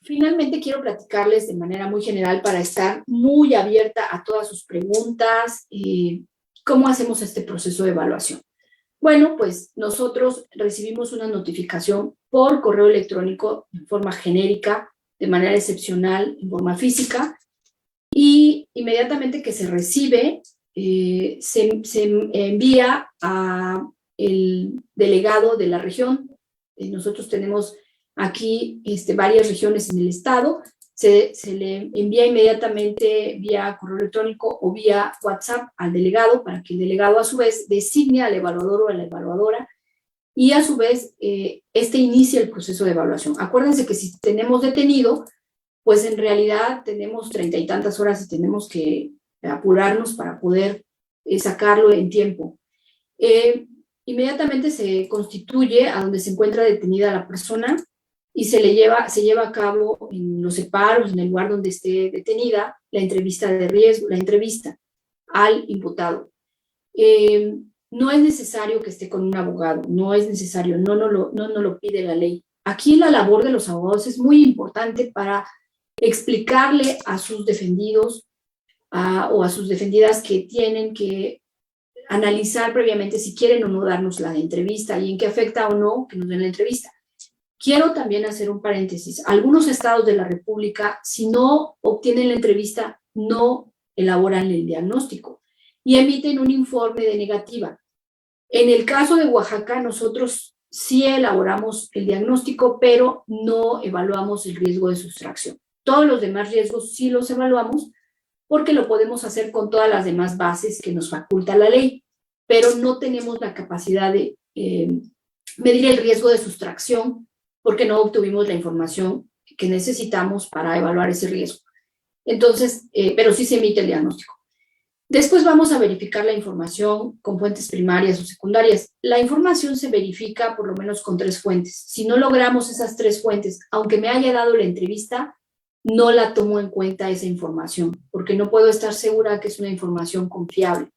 Finalmente, quiero platicarles de manera muy general para estar muy abierta a todas sus preguntas. ¿Cómo hacemos este proceso de evaluación? Bueno, pues nosotros recibimos una notificación por correo electrónico en forma genérica, de manera excepcional, en forma física, y inmediatamente que se recibe, se envía a el delegado de la región. Nosotros tenemos aquí varias regiones en el estado. Se le envía inmediatamente vía correo electrónico o vía WhatsApp al delegado para que el delegado a su vez designe al evaluador o a la evaluadora y a su vez inicia el proceso de evaluación. Acuérdense que si tenemos detenido, pues en realidad tenemos 30 y tantas horas y tenemos que apurarnos para poder sacarlo en tiempo. Inmediatamente se constituye a donde se encuentra detenida la persona y se lleva a cabo en los separos, en el lugar donde esté detenida, la entrevista de riesgo, la entrevista al imputado. No es necesario que esté con un abogado, no es necesario, no lo pide la ley. Aquí la labor de los abogados es muy importante para explicarle a sus defendidos o a sus defendidas que tienen que analizar previamente si quieren o no darnos la entrevista y en qué afecta o no que nos den la entrevista. Quiero también hacer un paréntesis. Algunos estados de la República, si no obtienen la entrevista, no elaboran el diagnóstico y emiten un informe de negativa. En el caso de Oaxaca, nosotros sí elaboramos el diagnóstico, pero no evaluamos el riesgo de sustracción. Todos los demás riesgos sí los evaluamos porque lo podemos hacer con todas las demás bases que nos faculta la ley, pero no tenemos la capacidad de medir el riesgo de sustracción porque no obtuvimos la información que necesitamos para evaluar ese riesgo. Entonces, pero sí se emite el diagnóstico. Después vamos a verificar la información con fuentes primarias o secundarias. La información se verifica por lo menos con 3 fuentes. Si no logramos esas 3 fuentes, aunque me haya dado la entrevista, no la tomo en cuenta esa información, porque no puedo estar segura que es una información confiable.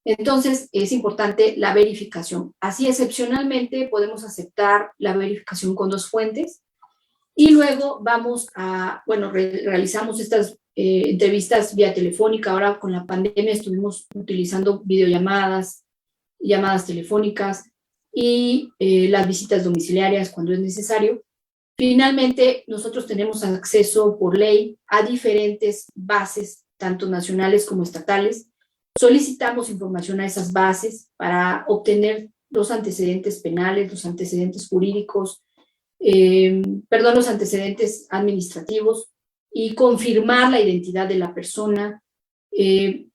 Entonces, es importante la verificación. Así, excepcionalmente, podemos aceptar la verificación con 2 fuentes y luego realizamos estas entrevistas vía telefónica. Ahora con la pandemia estuvimos utilizando videollamadas, llamadas telefónicas y las visitas domiciliarias cuando es necesario. Finalmente, nosotros tenemos acceso por ley a diferentes bases, tanto nacionales como estatales. Solicitamos información a esas bases para obtener los antecedentes penales, los antecedentes jurídicos, los antecedentes administrativos y confirmar la identidad de la persona,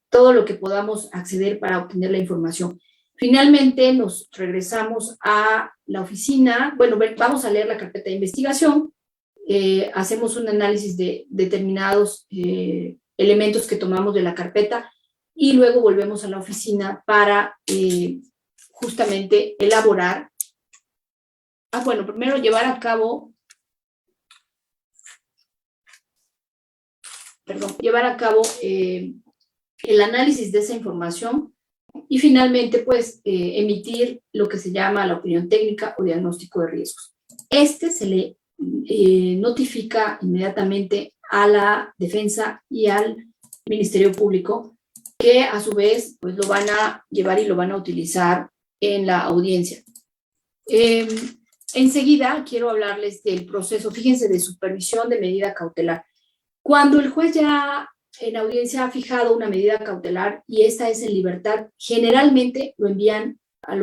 todo lo que podamos acceder para obtener la información. Finalmente nos regresamos a la oficina, vamos a leer la carpeta de investigación, hacemos un análisis de determinados elementos que tomamos de la carpeta y luego volvemos a la oficina para justamente elaborar, primero llevar a cabo el análisis de esa información y finalmente, pues, emitir lo que se llama la opinión técnica o diagnóstico de riesgos. Se le notifica inmediatamente a la defensa y al Ministerio Público, que a su vez, pues, lo van a llevar y lo van a utilizar en la audiencia. Enseguida quiero hablarles del proceso, fíjense, de supervisión de medida cautelar. Cuando el juez ya en audiencia ha fijado una medida cautelar y esta es en libertad, generalmente lo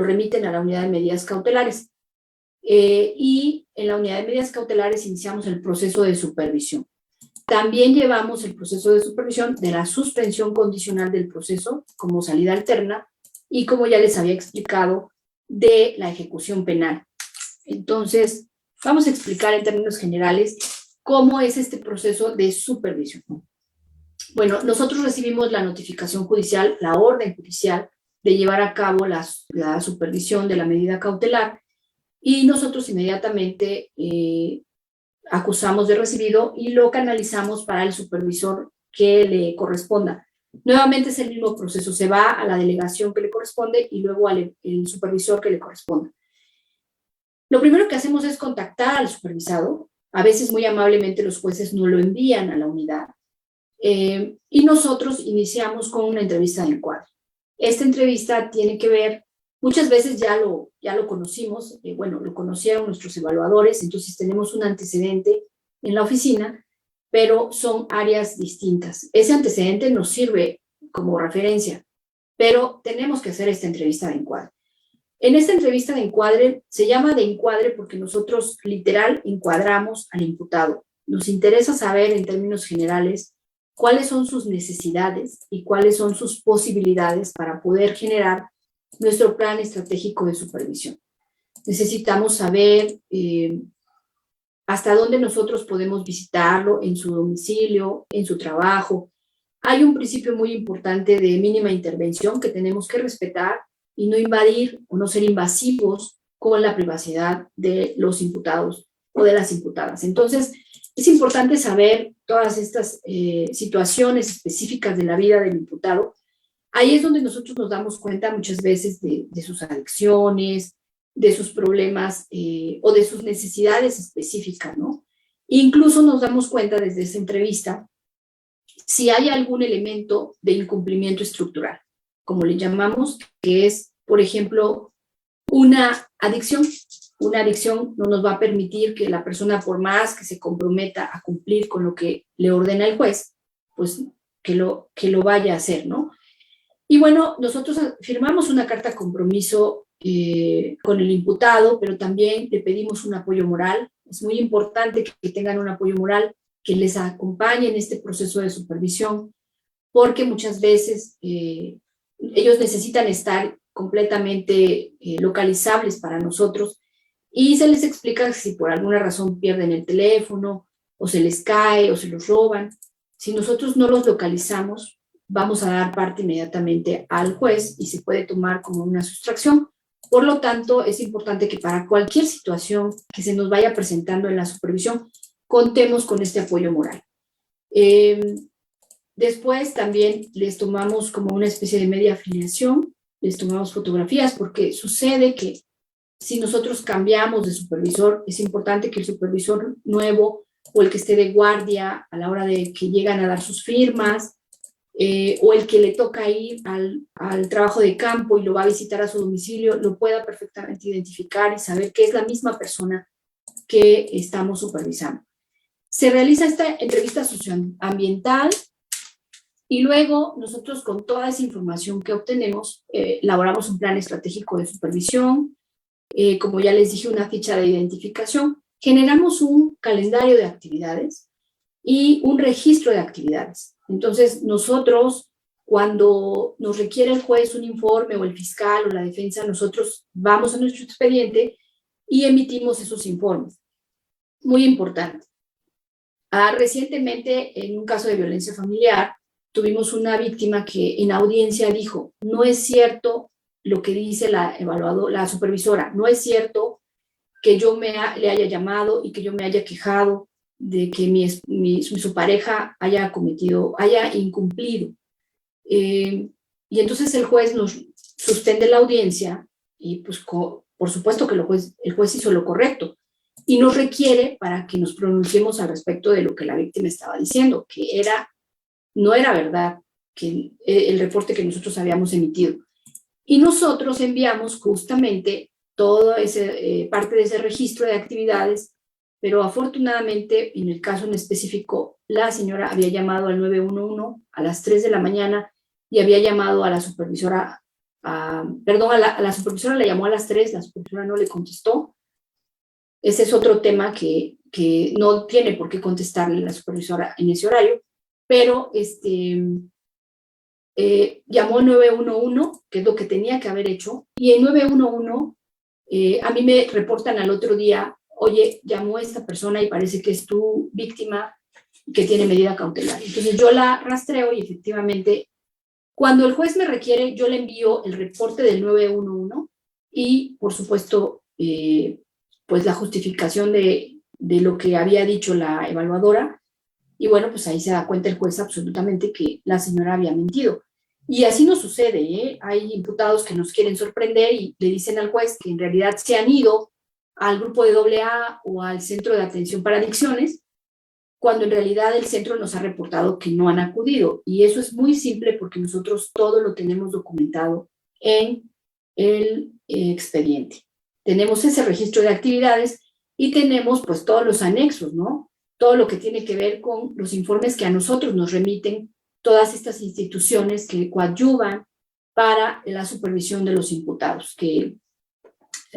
remiten a la unidad de medidas cautelares. Y en la unidad de medidas cautelares iniciamos el proceso de supervisión. También llevamos el proceso de supervisión de la suspensión condicional del proceso como salida alterna y, como ya les había explicado, de la ejecución penal. Entonces, vamos a explicar en términos generales cómo es este proceso de supervisión. Bueno, nosotros recibimos la notificación judicial, la orden judicial de llevar a cabo la supervisión de la medida cautelar y nosotros inmediatamente acusamos de recibido y lo canalizamos para el supervisor que le corresponda. Nuevamente es el mismo proceso, se va a la delegación que le corresponde y luego al supervisor que le corresponda. Lo primero que hacemos es contactar al supervisado A veces muy amablemente los jueces no lo envían a la unidad. Y nosotros iniciamos con una entrevista de encuadre. Esta entrevista tiene que ver, muchas veces ya lo conocimos, bueno, lo conocieron nuestros evaluadores, entonces tenemos un antecedente en la oficina, pero son áreas distintas. Ese antecedente nos sirve como referencia, pero tenemos que hacer esta entrevista de encuadre. En esta entrevista de encuadre, se llama de encuadre porque nosotros literal encuadramos al imputado. Nos interesa saber en términos generales cuáles son sus necesidades y cuáles son sus posibilidades para poder generar nuestro plan estratégico de supervisión. Necesitamos saber hasta dónde nosotros podemos visitarlo, en su domicilio, en su trabajo. Hay un principio muy importante de mínima intervención que tenemos que respetar y no invadir o no ser invasivos con la privacidad de los imputados o de las imputadas. Entonces, es importante saber todas estas situaciones específicas de la vida del imputado. Ahí es donde nosotros nos damos cuenta muchas veces de sus adicciones, de sus problemas o de sus necesidades específicas, ¿no? Incluso nos damos cuenta desde esa entrevista si hay algún elemento de incumplimiento estructural, como le llamamos, que es, por ejemplo, una adicción. Una adicción no nos va a permitir que la persona, por más que se comprometa a cumplir con lo que le ordena el juez, pues que lo vaya a hacer, ¿no? Y bueno, nosotros firmamos una carta de compromiso con el imputado, pero también le pedimos un apoyo moral. Es muy importante que tengan un apoyo moral, que les acompañe en este proceso de supervisión, porque muchas veces ellos necesitan estar completamente localizables para nosotros y se les explica que si por alguna razón pierden el teléfono o se les cae o se los roban, si nosotros no los localizamos, vamos a dar parte inmediatamente al juez y se puede tomar como una sustracción. Por lo tanto, es importante que para cualquier situación que se nos vaya presentando en la supervisión, contemos con este apoyo moral. Después también les tomamos como una especie de media afiliación, les tomamos fotografías, porque sucede que si nosotros cambiamos de supervisor, es importante que el supervisor nuevo o el que esté de guardia a la hora de que llegan a dar sus firmas, o el que le toca ir al trabajo de campo y lo va a visitar a su domicilio, lo pueda perfectamente identificar y saber que es la misma persona que estamos supervisando. Se realiza esta entrevista socioambiental y luego nosotros con toda esa información que obtenemos, elaboramos un plan estratégico de supervisión, como ya les dije, una ficha de identificación, generamos un calendario de actividades y un registro de actividades. Entonces, nosotros, cuando nos requiere el juez un informe o el fiscal o la defensa, nosotros vamos a nuestro expediente y emitimos esos informes. Muy importante. Recientemente, en un caso de violencia familiar, tuvimos una víctima que en audiencia dijo, no es cierto lo que dice la supervisora, no es cierto que yo le haya llamado y que yo me haya quejado de que su pareja haya incumplido. Y entonces el juez nos suspende la audiencia y pues por supuesto que el juez hizo lo correcto y nos requiere para que nos pronunciemos al respecto de lo que la víctima estaba diciendo, que no era verdad que el reporte que nosotros habíamos emitido. Y nosotros enviamos justamente toda parte de ese registro de actividades, pero afortunadamente, en el caso en específico, la señora había llamado al 911 a las 3 de la mañana y había llamado a la supervisora, a la supervisora le llamó a las 3, la supervisora no le contestó. Ese es otro tema que no tiene por qué contestarle la supervisora en ese horario, pero llamó 911, que es lo que tenía que haber hecho, y en 911 a mí me reportan al otro día, oye, llamó esta persona y parece que es tu víctima que tiene medida cautelar. Entonces yo la rastreo y efectivamente, cuando el juez me requiere, yo le envío el reporte del 911 y, por supuesto, pues la justificación de lo que había dicho la evaluadora. Y bueno, pues ahí se da cuenta el juez absolutamente que la señora había mentido. Y así nos sucede, ¿eh? Hay imputados que nos quieren sorprender y le dicen al juez que en realidad se han ido al grupo de AA o al Centro de Atención para Adicciones, cuando en realidad el centro nos ha reportado que no han acudido. Y eso es muy simple porque nosotros todo lo tenemos documentado en el expediente. Tenemos ese registro de actividades y tenemos pues todos los anexos, ¿no? Todo lo que tiene que ver con los informes que a nosotros nos remiten todas estas instituciones que coadyuvan para la supervisión de los imputados, que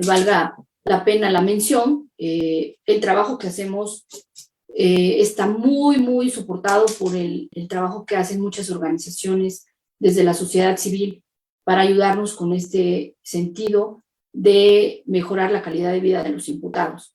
valga la pena la mención, el trabajo que hacemos está muy, muy soportado por el trabajo que hacen muchas organizaciones desde la sociedad civil para ayudarnos con este sentido de mejorar la calidad de vida de los imputados.